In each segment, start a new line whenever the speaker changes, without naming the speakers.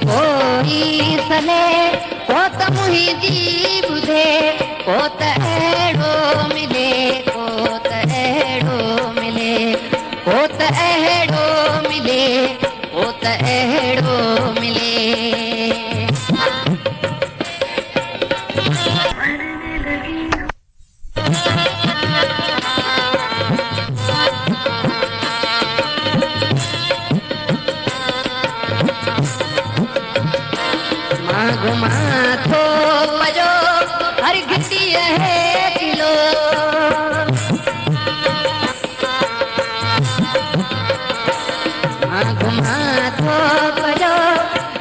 कोई सले को त मुहिंजी बुधे को त अहिड़ो मिले को त अहिड़ो मिले को त अहिड़ो मिले को त अहिड़ो मिले घुमा थो पजो हर घिटी है किलो घुमा थो पजो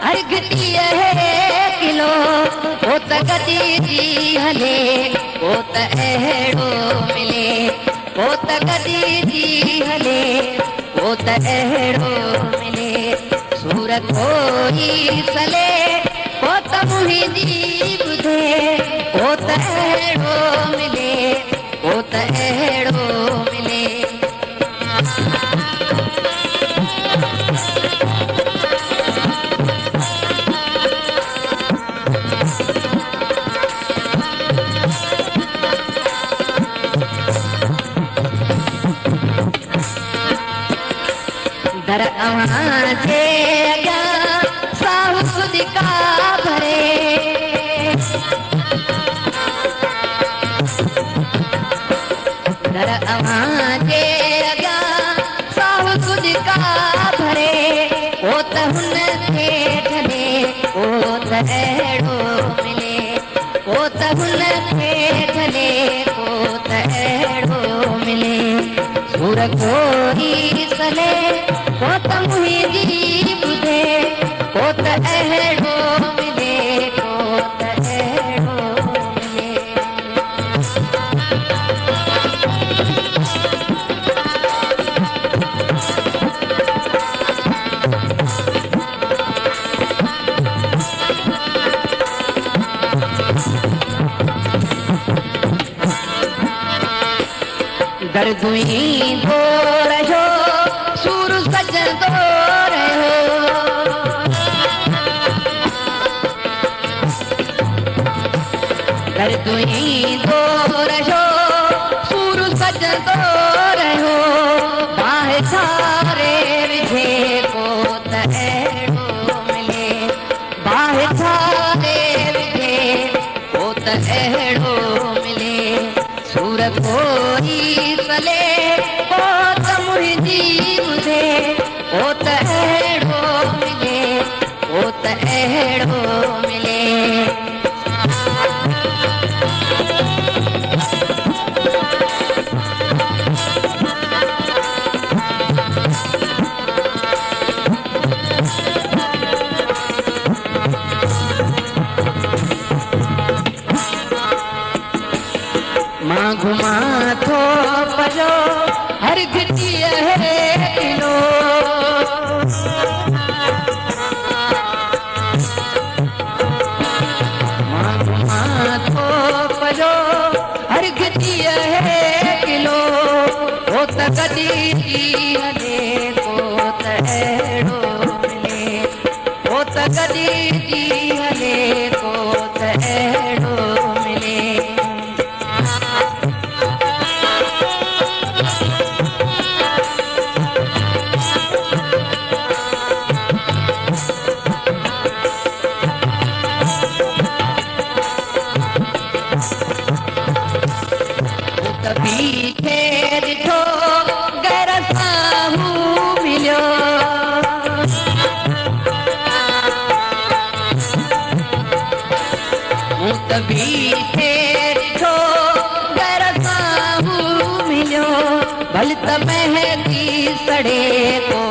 हर घिटी है किलो वो त गदी जी हले वो त अहिड़ो मिले वो त गदी जी हले वो त अहिड़ो मिले सूरत कोई सले को त मुहिंजी बुधे को त अहिड़ो मिले को त अहिड़ो मिले दर अवां जे अॻियां साहु खुदिका भरे दर अवां जे अॻियां साहु खुदिका भरे ओ त हुन खे ढले ओ त अहिड़ो मिले ओ त हुन खे ढले ओ त अहिड़ो मिले सूर कोई सले को त मुहिंजी बुधे को त अहिड़ो मिले को त अहिड़ो मिले दर्दुई दो रहो सूर सजंदो रहो दर्दुई दो रहो सूर सजंदो रहो बाहि छारे विझे को त अहिड़ो मिले बाहि छारे विझे को त अहिड़ो मिले सूर कोई सले को त मुहिंजी बुधे को त अहिड़ो मिले को त अहिड़ो मिले मां घुमा थो पजो हर घिटी है किलो मां घुमा थो पजो हर घिटी है किलो वो त गदी जी हले को त अहिड़ो मिले वो त गदी जी हले को त अहिड़ो मिले बीठे ॾिठो घर साम्हूं मिलियो मूं त बीठे ॾिठो घर साम्हूं मिलियो भल त मेहंदी सड़े को